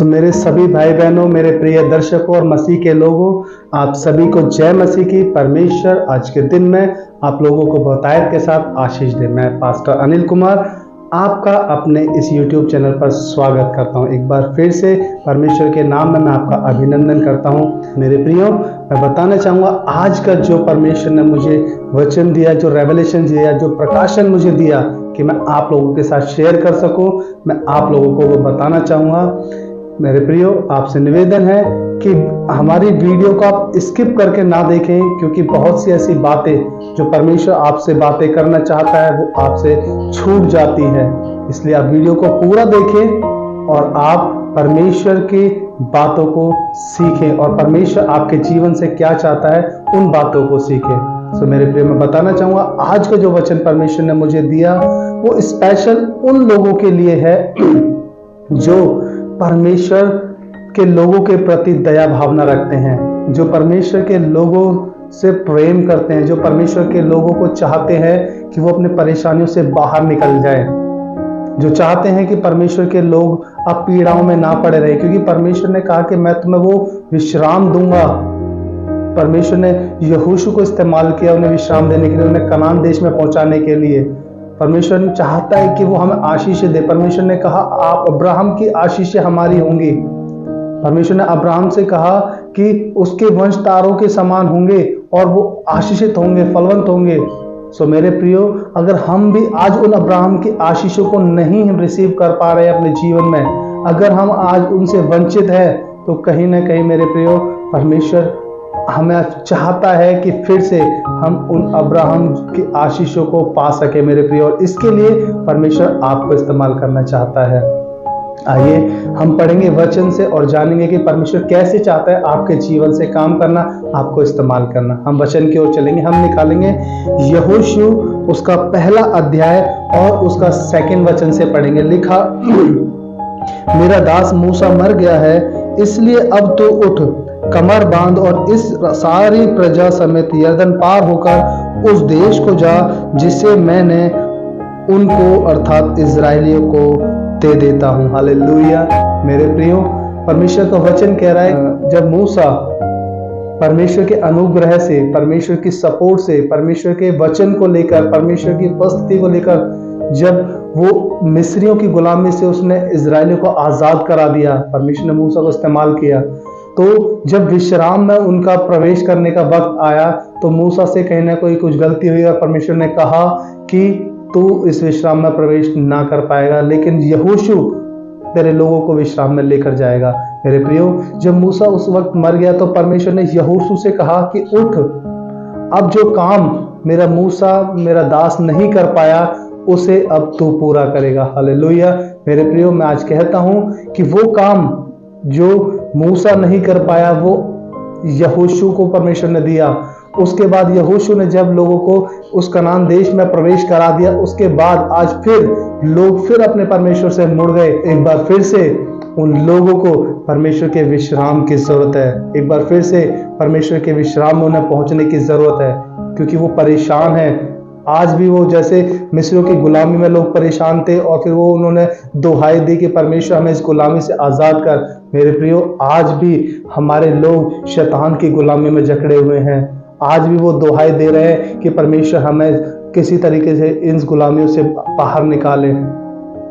मेरे सभी भाई बहनों, मेरे प्रिय दर्शकों और मसीह के लोगों, आप सभी को जय मसीह की। परमेश्वर आज के दिन में आप लोगों को बहुतायत के साथ आशीष दे। मैं पास्टर अनिल कुमार आपका अपने इस YouTube चैनल पर स्वागत करता हूं। एक बार फिर से परमेश्वर के नाम में मैं आपका अभिनंदन करता हूं। मेरे प्रियो, मैं बताना चाहूँगा आज का जो परमेश्वर ने मुझे वचन दिया, जो रेवलेशन दिया, जो प्रकाशन मुझे दिया कि मैं आप लोगों के साथ शेयर कर सकूं, मैं आप लोगों को वो बताना चाहूँगा। मेरे प्रियो, आपसे निवेदन है कि हमारी वीडियो को आप स्किप करके ना देखें, क्योंकि बहुत सी ऐसी बातें जो परमेश्वर आपसे बातें करना चाहता है वो आपसे छूट जाती है। इसलिए आप वीडियो को पूरा देखें और आप परमेश्वर की बातों को सीखें और परमेश्वर आपके जीवन से क्या चाहता है उन बातों को सीखें। तो मेरे प्रियो, मैं बताना चाहूँगा आज का जो वचन परमेश्वर ने मुझे दिया वो स्पेशल उन लोगों के लिए है जो परमेश्वर के लोगों के प्रति दया भावना रखते हैं, जो परमेश्वर के लोगों से प्रेम करते हैं, जो परमेश्वर के लोगों को चाहते हैं कि वो अपने परेशानियों से बाहर निकल जाए, जो चाहते हैं कि परमेश्वर के लोग अब पीड़ाओं में ना पड़े रहे, क्योंकि परमेश्वर ने कहा कि मैं तुम्हें वो विश्राम दूंगा। परमेश्वर ने यहोशू को इस्तेमाल किया उन्हें विश्राम देने के लिए, उन्हें कनान देश में पहुंचाने के लिए। परमेश्वर चाहता है कि वो हमें आशीष दे। परमेश्वर ने कहा आप अब्राहम की आशीषें हमारी होंगी। परमेश्वर ने अब्राहम से कहा कि उसके वंश तारों के समान होंगे और वो आशीषित होंगे, फलवंत होंगे। सो मेरे प्रियो, अगर हम भी आज उन अब्राहम की आशीषों को नहीं रिसीव कर पा रहे अपने जीवन में, अगर हम आज उनसे वंचित है, तो कहीं ना कहीं मेरे प्रियो परमेश्वर हमें चाहता है कि फिर से हम उन अब्राहम की आशीषों को पा सके मेरे प्रियो, और इसके लिए परमेश्वर आपको इस्तेमाल करना चाहता है। आइए हम पढ़ेंगे वचन से और जानेंगे कि परमेश्वर कैसे चाहता है आपके जीवन से काम करना, आपको इस्तेमाल करना। हम वचन की ओर चलेंगे। हम निकालेंगे यहोशू उसका पहला अध्याय और उसका सेकंड वचन से पढ़ेंगे। लिखा, मेरा दास मूसा मर गया है, इसलिए अब तो उठ, कमर बांध और इस सारी प्रजा समेत यरदन पार होकर उस देश को जा जिसे मैंने उनको अर्थात इजरायलियों को दे देता हूं। हालेलुया। मेरे प्रियो, परमेश्वर का वचन कह रहा है जब मूसा परमेश्वर के अनुग्रह से, परमेश्वर की सपोर्ट से, परमेश्वर के वचन को लेकर, परमेश्वर की उपस्थिति को लेकर, जब वो मिस्रियों की गुलामी से उसने इजरायलियों को आजाद करा दिया, परमेश्वर ने मूसा को इस्तेमाल किया, तो जब विश्राम में उनका प्रवेश करने का वक्त आया तो मूसा से कहीं ना कोई कुछ गलती हुई और परमेश्वर ने कहा कि तू इस विश्राम में प्रवेश ना कर पाएगा, लेकिन यहोशू तेरे लोगों को विश्राम में लेकर जाएगा। मेरे प्रियो, जब मूसा उस वक्त मर गया तो परमेश्वर ने यहोशू से कहा कि उठ, अब जो काम मेरा मूसा मेरा दास नहीं कर पाया उसे अब तू पूरा करेगा। हालेलुया। मेरे प्रियो, मैं आज कहता हूं कि वो काम जो मूसा नहीं कर पाया वो यहोशू को परमेश्वर ने दिया। उसके बाद यहोशू ने जब लोगों को उस कनान देश में प्रवेश करा दिया, उसके बाद आज फिर लोग फिर अपने परमेश्वर से मुड़ गए। एक बार फिर से उन लोगों को परमेश्वर के विश्राम की जरूरत है। एक बार फिर से परमेश्वर के विश्राम में उन्हें पहुंचने की जरूरत है, क्योंकि वो परेशान है। आज भी वो जैसे मिस्रियों की गुलामी में लोग परेशान थे और फिर वो उन्होंने दुहाई दी कि परमेश्वर हमें इस गुलामी से आजाद कर। मेरे प्रियो, आज भी हमारे लोग शैतान की गुलामी में जकड़े हुए हैं। आज भी वो दुहाई दे रहे हैं कि परमेश्वर हमें किसी तरीके से इन गुलामियों से बाहर निकाले।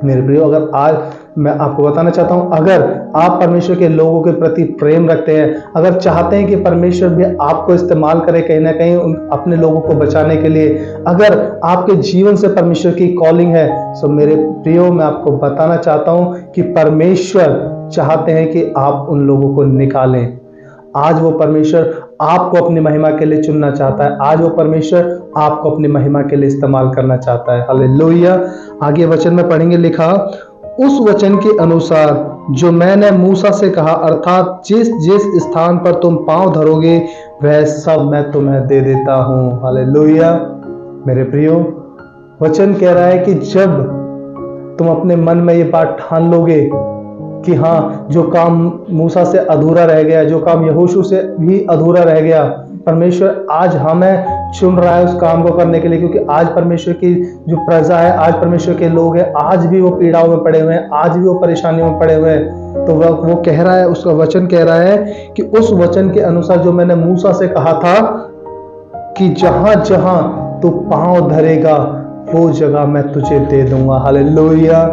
मेरे प्रियो, अगर आज मैं आपको बताना चाहता हूं, अगर आप परमेश्वर के लोगों के प्रति प्रेम रखते हैं, अगर चाहते हैं कि परमेश्वर भी आपको इस्तेमाल करे कहीं ना कहीं अपने लोगों को बचाने के लिए, अगर आपके जीवन से परमेश्वर की कॉलिंग है, तो मेरे प्रियो मैं आपको बताना चाहता हूं कि परमेश्वर चाहते हैं कि आप उन लोगों को निकालें। आज वो परमेश्वर आपको अपनी महिमा के लिए चुनना चाहता है। आज वो परमेश्वर आपको अपनी महिमा के लिए इस्तेमाल करना चाहता है। हालेलुया। आगे वचन में पढ़ेंगे। लिखा, उस वचन के अनुसार जो मैंने मूसा से कहा, अर्थात जिस जिस स्थान पर तुम पांव धरोगे वह सब मैं तुम्हें दे देता हूं। हालेलुया। मेरे प्रियो, वचन कह रहा है कि जब तुम अपने मन में ये बात ठान लोगे कि हाँ, जो काम मूसा से अधूरा रह गया, जो काम यहोशू से भी अधूरा रह गया, परमेश्वर आज हमें चुन रहा है उस काम को करने के लिए, क्योंकि आज परमेश्वर की जो प्रजा है, आज परमेश्वर के लोग हैं, आज भी वो पीड़ाओं में पड़े हुए हैं, आज भी वो परेशानियों में पड़े हुए हैं। तो वो कह रहा है, उसका वचन कह रहा है कि उस वचन के अनुसार जो मैंने मूसा से कहा था कि जहां जहां तू पांव धरेगा वो जगह मैं तुझे दे दूंगा। हालेलुया।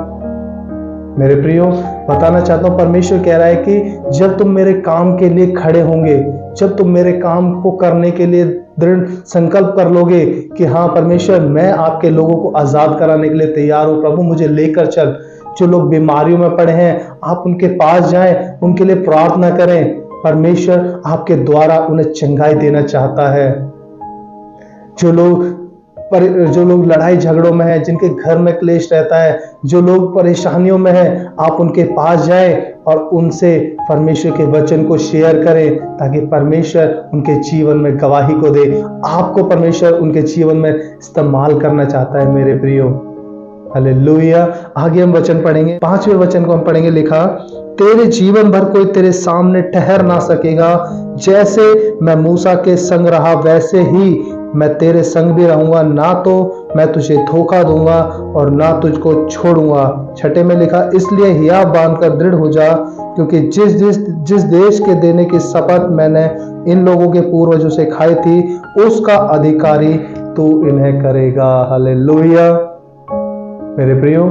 मेरे प्रियो, बताना चाहता हूं, परमेश्वर कह रहा है कि जब तुम मेरे काम के लिए खड़े होंगे, जब तुम मेरे काम को करने के लिए दृढ़ संकल्प कर लोगे कि हाँ परमेश्वर, मैं आपके लोगों को आजाद कराने के लिए तैयार हूं, प्रभु मुझे लेकर चल। जो लोग बीमारियों में पड़े हैं, आप उनके पास जाएं, उनके लिए प्रार्थना करें। परमेश्वर आपके द्वारा उन्हें चंगाई देना चाहता है। जो लोग लड़ाई झगड़ों में हैं, जिनके घर में क्लेश रहता है, जो लोग परेशानियों में हैं, आप उनके पास जाएं और उनसे परमेश्वर के वचन को शेयर करें, ताकि परमेश्वर उनके जीवन में गवाही को दे। आपको परमेश्वर उनके जीवन में इस्तेमाल करना चाहता है मेरे प्रियो। हालेलुया। आगे हम वचन पढ़ेंगे, 5वें वचन को हम पढ़ेंगे। लिखा, तेरे जीवन भर कोई तेरे सामने ठहर ना सकेगा, जैसे मैं मूसा के संग रहा वैसे ही मैं तेरे संग भी रहूंगा, ना तो मैं तुझे धोखा दूंगा और ना तुझको छोड़ूंगा। 6 में लिखा, इसलिए हिया बांधकर दृढ़ हो जा, क्योंकि जिस देश के देने की शपथ मैंने इन लोगों के पूर्वजों से खाई थी, उसका अधिकारी तू इन्हें करेगा। हालेलुया। मेरे प्रियो,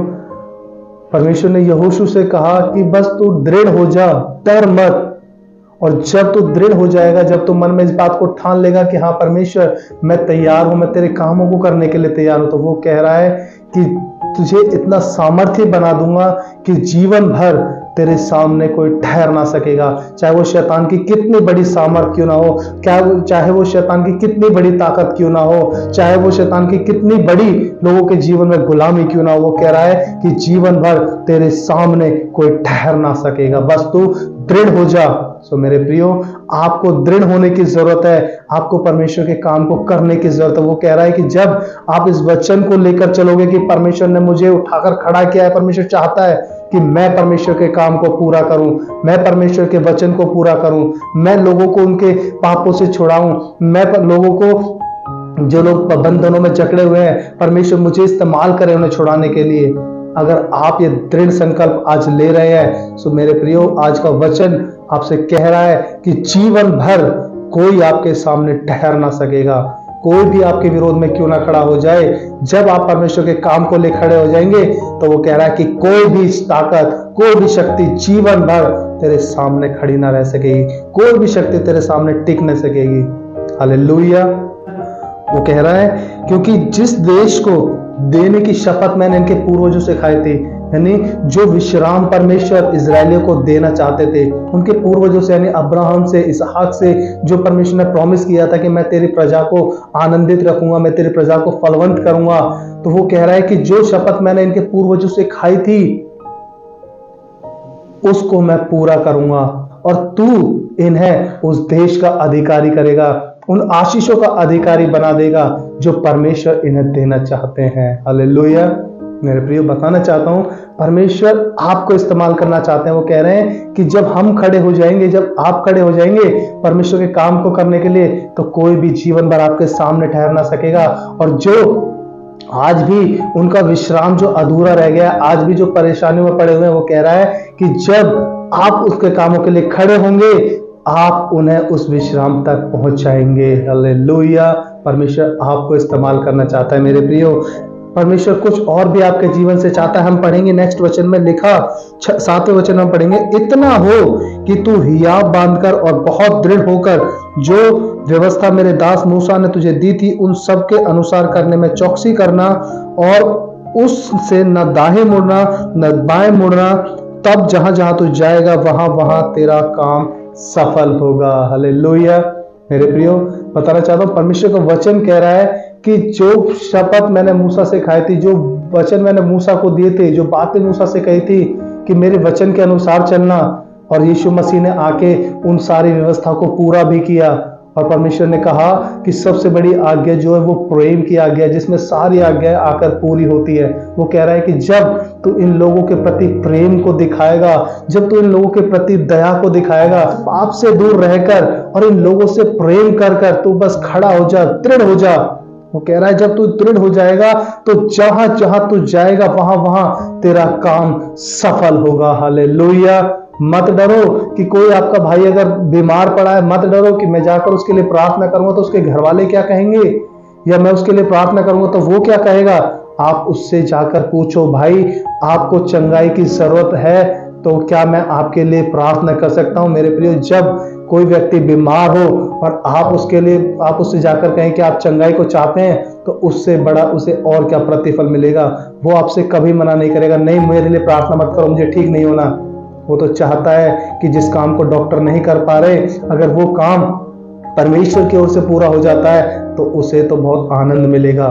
परमेश्वर ने यहोशू से कहा कि बस तू दृढ़ हो जा, डर मत। और जब तू दृढ़ हो जाएगा, जब तू मन में इस बात को ठान लेगा कि हाँ परमेश्वर, मैं तैयार हूं, मैं तेरे कामों को करने के लिए तैयार हूं, तो वो कह रहा है कि तुझे इतना सामर्थ्य बना दूंगा कि जीवन भर तेरे सामने कोई ठहर ना सकेगा। चाहे वो शैतान की कितनी बड़ी सामर्थ क्यों ना हो, चाहे वो शैतान की कितनी बड़ी ताकत क्यों ना हो, चाहे वो शैतान की कितनी बड़ी लोगों के जीवन में गुलामी क्यों ना हो, वो कह रहा है कि जीवन भर तेरे सामने कोई ठहर ना सकेगा, बस तू दृढ़ हो जा। सो मेरे प्रियो, आपको दृढ़ होने की जरूरत है, आपको परमेश्वर के काम को करने की जरूरत है। वो कह रहा है कि जब आप इस वचन को लेकर चलोगे कि परमेश्वर ने मुझे उठाकर खड़ा किया है, परमेश्वर चाहता है कि मैं परमेश्वर के काम को पूरा करूं, मैं परमेश्वर के वचन को पूरा करूं, मैं लोगों को उनके पापों से छुड़ाऊं, मैं लोगों को, जो लोग बंधनों में जकड़े हुए हैं, परमेश्वर मुझे इस्तेमाल करे उन्हें छुड़ाने के लिए। अगर आप ये दृढ़ संकल्प आज ले रहे हैं, तो मेरे प्रियो, आज का वचन आपसे कह रहा है कि जीवन भर कोई आपके सामने ठहर ना सकेगा, कोई भी आपके विरोध में क्यों ना खड़ा हो जाए। जब आप परमेश्वर के काम को ले खड़े हो जाएंगे, तो वो कह रहा है कि कोई भी ताकत, कोई भी शक्ति जीवन भर तेरे सामने खड़ी ना रह सकेगी, कोई भी शक्ति तेरे सामने टिक न सकेगी। हालेलुया। वो कह रहा है, क्योंकि जिस देश को देने की शपथ मैंने इनके पूर्वजों से खाई थी, यानी जो विश्राम परमेश्वर इजरायलियों को देना चाहते थे उनके पूर्वजों से, यानी अब्राहम से, इसहाक से, जो परमेश्वर ने प्रॉमिस किया था कि मैं तेरी प्रजा को आनंदित रखूंगा, मैं तेरी प्रजा को फलवंत करूंगा, तो वो कह रहा है कि जो शपथ मैंने इनके पूर्वजों से खाई थी उसको मैं पूरा करूंगा, और तू इन्हें उस देश का अधिकारी करेगा, उन आशीषों का अधिकारी बना देगा जो परमेश्वर इन्हें देना चाहते हैं। हालेलुया। मेरे प्रियो, बताना चाहता हूं, परमेश्वर आपको इस्तेमाल करना चाहते हैं। वो कह रहे हैं कि जब हम खड़े हो जाएंगे, जब आप खड़े हो जाएंगे परमेश्वर के काम को करने के लिए, तो कोई भी जीवन भर आपके सामने ठहर ना सकेगा। और जो आज भी उनका विश्राम जो अधूरा रह गया, आज भी जो परेशानियों में पड़े हुए हैं, वो कह रहा है कि जब आप उसके कामों के लिए खड़े होंगे, आप उन्हें उस विश्राम तक पहुंचाएंगे। हालेलुया। परमेश्वर आपको इस्तेमाल करना चाहता है मेरे प्रियो। परमेश्वर कुछ और भी आपके जीवन से चाहता है। हम पढ़ेंगे नेक्स्ट वचन में लिखा, 7वें वचन में पढ़ेंगे, इतना हो कि तू हियाव बांधकर और बहुत दृढ़ होकर जो व्यवस्था मेरे दास मूसा ने तुझे दी थी उन सब के अनुसार करने में चौकसी करना, और उससे न दाएं मुड़ना न बाएं मुड़ना, तब जहां जहां तू जाएगा वहां वहां तेरा काम सफल होगा। हालेलुया। मेरे प्रियो, बताना चाहता हूं, परमेश्वर का वचन कह रहा है कि जो शपथ मैंने मूसा से खाई थी, जो वचन मैंने मूसा को दिए थे, जो बातें मूसा से कही थी कि मेरे वचन के अनुसार चलना, और यीशु मसीह ने आके उन सारी व्यवस्था को पूरा भी किया, और परमेश्वर ने कहा कि सबसे बड़ी आज्ञा जो है वो प्रेम की आज्ञा है, जिसमें सारी आज्ञाएं आकर पूरी होती है। वो कह रहा है कि जब तू इन लोगों के प्रति प्रेम को दिखाएगा, जब तू इन लोगों के प्रति दया को दिखाएगा, पाप से दूर रहकर और इन लोगों से प्रेम कर कर तू बस खड़ा हो जा, दृढ़ हो जा। वो कह रहा है जब तू दृढ़ हो जाएगा तो जहां जहां तू जाएगा वहां वहां तेरा काम सफल होगा। हालेलुया। मत डरो कि कोई आपका भाई अगर बीमार पड़ा है, मत डरो कि मैं जाकर उसके लिए प्रार्थना करूंगा तो उसके घर वाले क्या कहेंगे, या मैं उसके लिए प्रार्थना करूंगा तो वो क्या कहेगा। आप उससे जाकर पूछो, भाई आपको चंगाई की जरूरत है तो क्या मैं आपके लिए प्रार्थना कर सकता हूं। मेरे प्रियो, जब कोई व्यक्ति बीमार हो और आप उससे जाकर कहें कि आप चंगाई को चाहते हैं, तो उससे बड़ा उसे और क्या प्रतिफल मिलेगा। वो आपसे कभी मना नहीं करेगा, नहीं मेरे लिए प्रार्थना मत करो, मुझे ठीक नहीं होना। वो तो चाहता है कि जिस काम को डॉक्टर नहीं कर पा रहे, अगर वो काम परमेश्वर की ओर से पूरा हो जाता है तो उसे तो बहुत आनंद मिलेगा।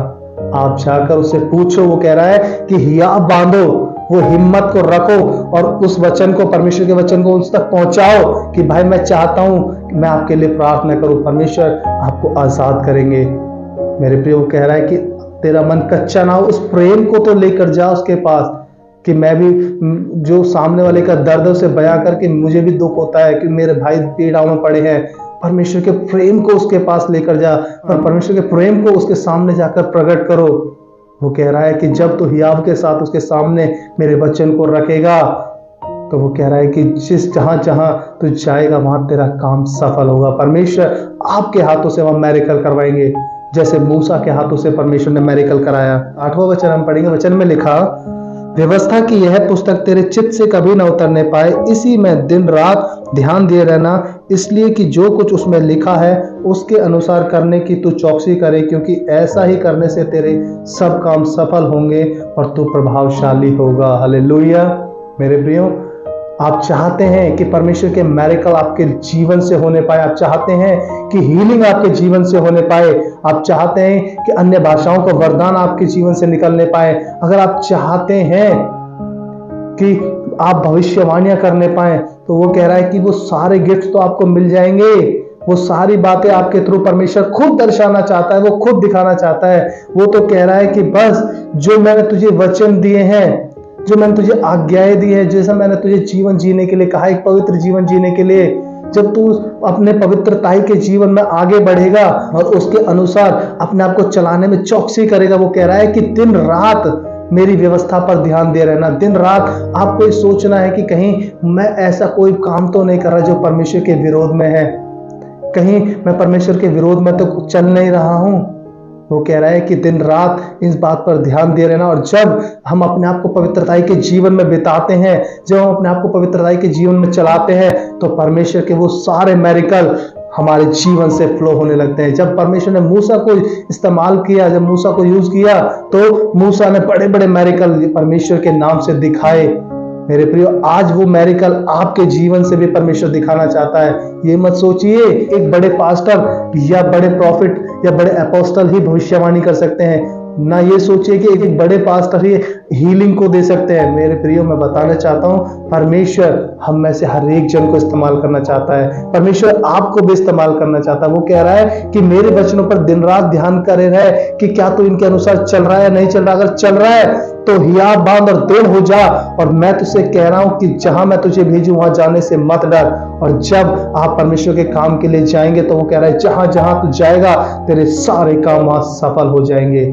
आप जाकर उससे पूछो। वो कह रहा है कि हिया बांधो, वो हिम्मत को रखो और उस वचन को, परमेश्वर के वचन को उस तक पहुंचाओ कि भाई मैं चाहता हूं कि मैं आपके लिए प्रार्थना करूं। परमेश्वर आपको आजाद करेंगे। मेरे प्रिय, वो कह रहा है कि तेरा मन कच्चा ना हो, उस प्रेम को तो लेकर जा उसके पास कि मैं भी जो सामने वाले का दर्द उसे बयां करके, मुझे भी दुख होता है कि मेरे भाई पीड़ाओं में पड़े हैं। परमेश्वर के प्रेम को उसके पास लेकर जा और परमेश्वर के प्रेम को उसके सामने जाकर प्रकट करो। वो कह रहा है कि जब तू हियाव के साथ उसके सामने मेरे वचन को रखेगा, तो वो कह रहा है कि जहां जहां तू जाएगा वहां तेरा काम सफल होगा। परमेश्वर आपके हाथों से वहां मैरिकल करवाएंगे, जैसे मूसा के हाथों से परमेश्वर ने मैरिकल कराया। 8वां वचन हम पढ़ेंगे। वचन में लिखा, व्यवस्था की यह पुस्तक तेरे चित्त से कभी न उतरने पाए, इसी में दिन रात ध्यान दिए रहना, इसलिए कि जो कुछ उसमें लिखा है उसके अनुसार करने की तू चौकसी करे, क्योंकि ऐसा ही करने से तेरे सब काम सफल होंगे और तू प्रभावशाली होगा। हालेलुया। मेरे प्रियो, आप चाहते हैं कि परमेश्वर के मैरिकल आपके जीवन से होने पाए, आप चाहते हैं कि हीलिंग आपके जीवन से होने पाए, आप चाहते हैं कि अन्य भाषाओं का वरदान आपके जीवन से निकलने पाए, अगर आप चाहते हैं कि आप भविष्यवाणियां करने पाए, तो वो कह रहा है कि वो सारे गिफ्ट तो आपको मिल जाएंगे। वो सारी बातें आपके थ्रू परमेश्वर खुद दर्शाना चाहता है, वो खुद दिखाना चाहता है। वो तो कह रहा है कि बस जो मैंने तुझे वचन दिए हैं, जो मैंने तुझे आज्ञाएं दी है, जैसा मैंने तुझे जीवन जीने के लिए कहा, एक पवित्र जीवन जीने के लिए, जब तू अपने पवित्रताई के जीवन में आगे बढ़ेगा और उसके अनुसार अपने आप को चलाने में चौकसी करेगा, वो कह रहा है कि दिन रात मेरी व्यवस्था पर ध्यान दे रहना। दिन रात आपको ये सोचना है कि कहीं मैं ऐसा कोई काम तो नहीं कर रहा जो परमेश्वर के विरोध में है, कहीं मैं परमेश्वर के विरोध में तो चल नहीं रहा हूं। वो कह रहा है कि दिन रात इस बात पर ध्यान दे रहना। और जब हम अपने आप को पवित्रताई के जीवन में बिताते हैं, जब हम अपने आप को पवित्रताई के जीवन में चलाते हैं, तो परमेश्वर के वो सारे मैरिकल हमारे जीवन से फ्लो होने लगते हैं। जब परमेश्वर ने मूसा को इस्तेमाल किया, जब मूसा को यूज किया, तो मूसा ने बड़े बड़े मैरिकल परमेश्वर के नाम से दिखाए। मेरे प्रियो, आज वो मैरिकल आपके जीवन से भी परमेश्वर दिखाना चाहता है। ये मत सोचिए एक बड़े पास्टर या बड़े प्रॉफिट या बड़े अपोस्टल ही भविष्यवाणी कर सकते हैं, ना ये सोचिए कि एक बड़े पास्टर ही हीलिंग को दे सकते हैं। मेरे प्रियो, मैं बताना चाहता हूँ, परमेश्वर हम में से हर एक जन को इस्तेमाल करना चाहता है। परमेश्वर आपको भी इस्तेमाल करना चाहता है। वो कह रहा है कि मेरे वचनों पर दिन रात ध्यान करे रहे कि क्या तू इनके अनुसार चल रहा है या नहीं चल रहा। अगर चल रहा है तो हिया बांध और दृढ़ हो जा। और मैं तुझसे कह रहा हूं कि जहां मैं तुझे भेजूं वहां जाने से मत डर। और जब आप परमेश्वर के काम के लिए जाएंगे, तो वो कह रहा है जहां जहां तू जाएगा तेरे सारे काम वहां सफल हो जाएंगे।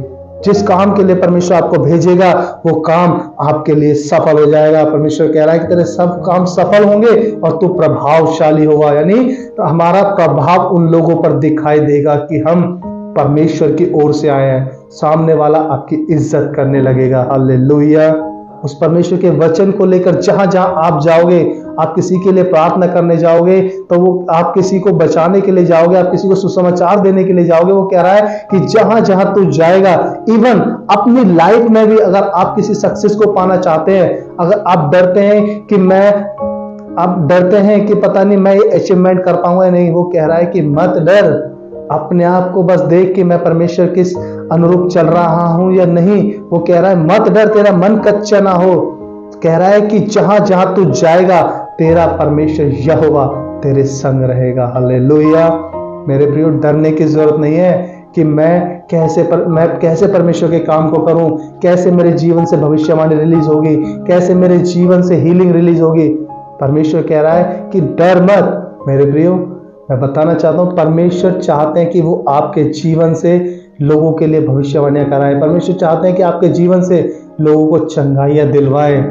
जिस काम के लिए परमेश्वर आपको भेजेगा वो काम आपके लिए सफल हो जाएगा। परमेश्वर कह रहा है कि तेरे सब काम सफल होंगे और तू प्रभावशाली होगा, यानी तो हमारा प्रभाव उन लोगों पर दिखाई देगा कि हम परमेश्वर की ओर से आए हैं। सामने वाला आपकी इज्जत करने लगेगा। हालेलुया। उस परमेश्वर के वचन को लेकर जहां जहां आप जाओगे, आप किसी के लिए प्रार्थना करने जाओगे, तो वो आप किसी को बचाने के लिए जाओगे, आप किसी को सुसमाचार देने के लिए जाओगे। वो कह रहा है कि जहां जहां तू जाएगा, इवन अपनी लाइफ में भी अगर आप किसी सक्सेस को पाना चाहते हैं, अगर आप डरते हैं कि पता नहीं मैं ये अचीवमेंट कर पाऊंगा या नहीं, वो कह रहा है कि मत डर। अपने आप को बस देख कि मैं परमेश्वर किस अनुरूप चल रहा हूं या नहीं। वो कह रहा है मत डर, तेरा मन कच्चा ना हो। कह रहा है कि जहां जहां तू जाएगा तेरा परमेश्वर यहोवा तेरे संग रहेगा। हालेलुया। मेरे प्रियो, डरने की जरूरत नहीं है कि मैं कैसे परमेश्वर के काम को करूं, कैसे मेरे जीवन से भविष्यवाणी रिलीज होगी, कैसे मेरे जीवन से हीलिंग रिलीज होगी। परमेश्वर कह रहा है कि डर मत। मेरे प्रियो, मैं बताना चाहता हूं, परमेश्वर चाहते हैं कि वो आपके जीवन से लोगों के लिए भविष्यवाणियां कराए। परमेश्वर चाहते हैं कि आपके जीवन से लोगों को चंगाइयां दिलवाए।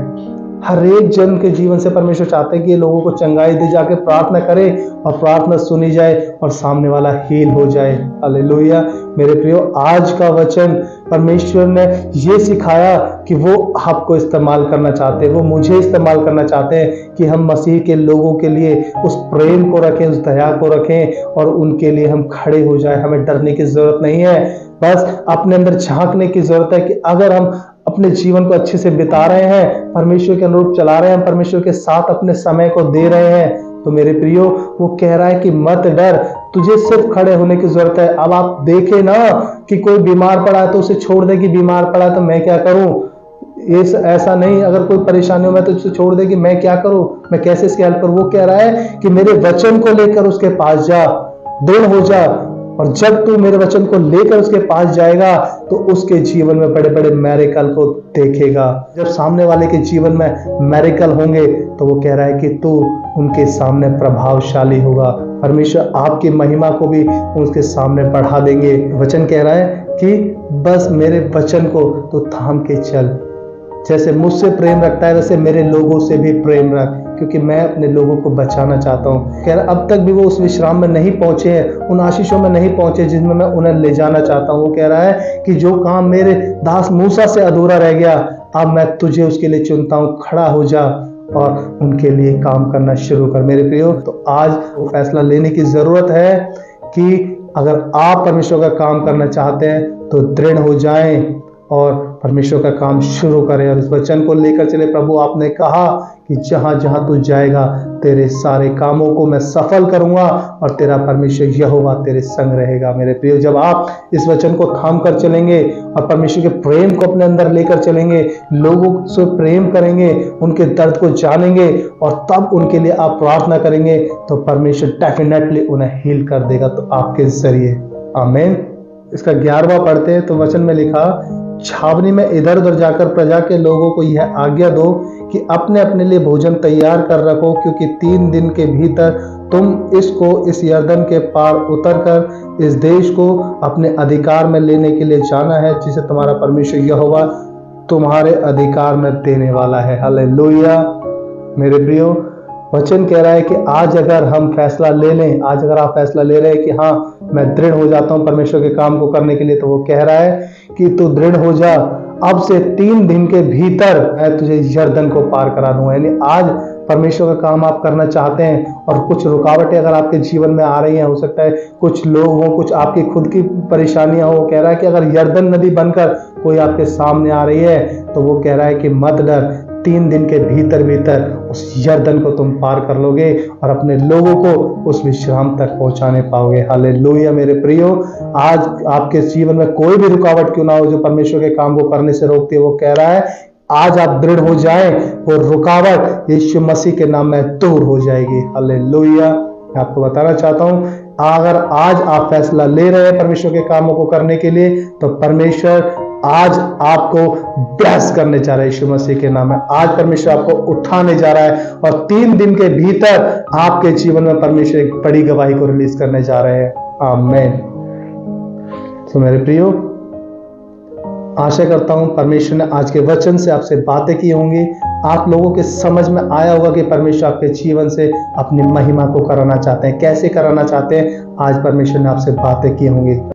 हर एक जन के जीवन से परमेश्वर चाहते हैं कि ये लोगों को चंगाई दे, जाके प्रार्थना करे और प्रार्थना सुनी जाए और सामने वाला हील हो जाए। हालेलुया। मेरे प्रियो, आज का वचन परमेश्वर ने ये सिखाया कि वो आपको इस्तेमाल करना चाहते हैं, वो मुझे इस्तेमाल करना चाहते हैं कि हम मसीह के लोगों के लिए उस प्रेम को रखें, उस दया को रखें और उनके लिए हम खड़े हो जाए। हमें डरने की जरूरत नहीं है, बस अपने अंदर झांकने की जरूरत है कि अगर हम अपने जीवन को अच्छे से बिता रहे हैं, परमेश्वर के अनुरूप चला रहे हैं, परमेश्वर के साथ अपने समय को दे रहे हैं, तो मेरे प्रियो, वो कह रहा है कि मत डर, तुझे सिर्फ खड़े होने की जरूरत है। अब आप देखें ना कि कोई बीमार पड़ा है तो उसे छोड़ दे कि बीमार पड़ा है तो मैं क्या करूं। ऐसा नहीं, अगर कोई परेशानी हो मैं तो उसे छोड़ दे कि मैं क्या करूं, मैं कैसे इसकी हेल्प करूं। वो कह रहा है कि मेरे वचन को लेकर उसके पास जा, दृढ़ हो जा, और जब तू मेरे वचन को लेकर उसके पास जाएगा तो उसके जीवन में बड़े बड़े मैरिकल को देखेगा। जब सामने वाले के जीवन में मैरिकल होंगे तो वो कह रहा है कि तू उनके सामने प्रभावशाली होगा। परमेश्वर आपकी महिमा को भी उसके सामने बढ़ा देंगे। वचन कह रहा है कि बस मेरे वचन को तू थाम के चल, जैसे मुझसे प्रेम रखता है वैसे मेरे लोगों से भी प्रेम रख, क्योंकि मैं अपने लोगों को बचाना चाहता हूँ। कह रहा अब तक भी वो उस विश्राम में नहीं पहुंचे हैं, उन आशीषों में नहीं पहुंचे जिसमें मैं उन्हें ले जाना चाहता हूँ। वो कह रहा है कि जो काम मेरे दास मूसा से अधूरा रह गया, अब मैं तुझे उसके लिए चुनता हूँ, खड़ा हो जा और उनके लिए काम करना शुरू कर। मेरे प्रियो, तो आज वो फैसला लेने की जरूरत है कि अगर आप परमेश्वर का काम करना चाहते हैं तो दृढ़ हो जाएं और परमेश्वर का काम शुरू करें और इस वचन को लेकर चले। प्रभु, आपने कहा कि जहां जहां तू जाएगा तेरे सारे कामों को मैं सफल करूंगा और तेरा परमेश्वर यहोवा तेरे संग रहेगा। मेरे प्रियो, जब आप इस वचन को थाम कर चलेंगे और परमेश्वर के प्रेम को अपने अंदर लेकर चलेंगे, लोगों से प्रेम करेंगे, उनके दर्द को जानेंगे और तब उनके लिए आप प्रार्थना करेंगे, तो परमेश्वर डेफिनेटली उन्हें हील कर देगा, तो आपके जरिए। आमीन। इसका 11वां पढ़ते हैं तो वचन में लिखा, छावनी में इधर उधर जाकर प्रजा के लोगों को यह आज्ञा दो कि अपने अपने लिए भोजन तैयार कर रखो, क्योंकि 3 दिन के भीतर तुम इस यरदन के पार उतरकर इस देश को अपने अधिकार में लेने के लिए जाना है, जिसे तुम्हारा परमेश्वर यहोवा तुम्हारे अधिकार में देने वाला है। हालेलुया। मेरे प्रियो, वचन कह रहा है कि आज अगर हम फैसला ले लें, आज अगर आप फैसला ले रहे हैं कि हाँ मैं दृढ़ हो जाता हूं परमेश्वर के काम को करने के लिए, तो वो कह रहा है कि तू दृढ़ हो जा, अब से 3 दिन के भीतर मैं तुझे यरदन को पार करा दूंगा। यानी आज परमेश्वर का काम आप करना चाहते हैं और कुछ रुकावटें अगर आपके जीवन में आ रही हैं, हो सकता है कुछ लोग हों, कुछ आपकी खुद की परेशानियां हो, कह रहा है कि अगर यरदन नदी बनकर कोई आपके सामने आ रही है तो वो कह रहा है कि मत डर, 3 दिन के भीतर उस यरदन को तुम पार कर लोगे और अपने लोगों को उस विश्राम तक पहुंचाने पाओगे। हालेलुया। मेरे प्रियो, आज आपके जीवन में कोई भी रुकावट क्यों ना हो जो परमेश्वर के काम को करने से रोकती है, वो कह रहा है आज आप दृढ़ हो जाएं, वो रुकावट यीशु मसीह के नाम में दूर हो जाएगी। हालेलुया। मैं आपको बताना चाहता हूं, अगर आज आप फैसला ले रहे हैं परमेश्वर के कामों को करने के लिए, तो परमेश्वर आज आपको ब्लेस करने जा रहा है यीशु मसीह के नाम में। आज परमेश्वर आपको उठाने जा रहा है और 3 दिन के भीतर आपके जीवन में परमेश्वर एक बड़ी गवाही को रिलीज करने जा रहे हैं। आमीन। तो मेरे प्रियो, आशा करता हूं परमेश्वर ने आज के वचन से आपसे बातें की होंगी, आप लोगों के समझ में आया होगा कि परमेश्वर आपके जीवन से अपनी महिमा को कराना चाहते हैं, कैसे कराना चाहते हैं। आज परमेश्वर ने आपसे बातें की होंगी।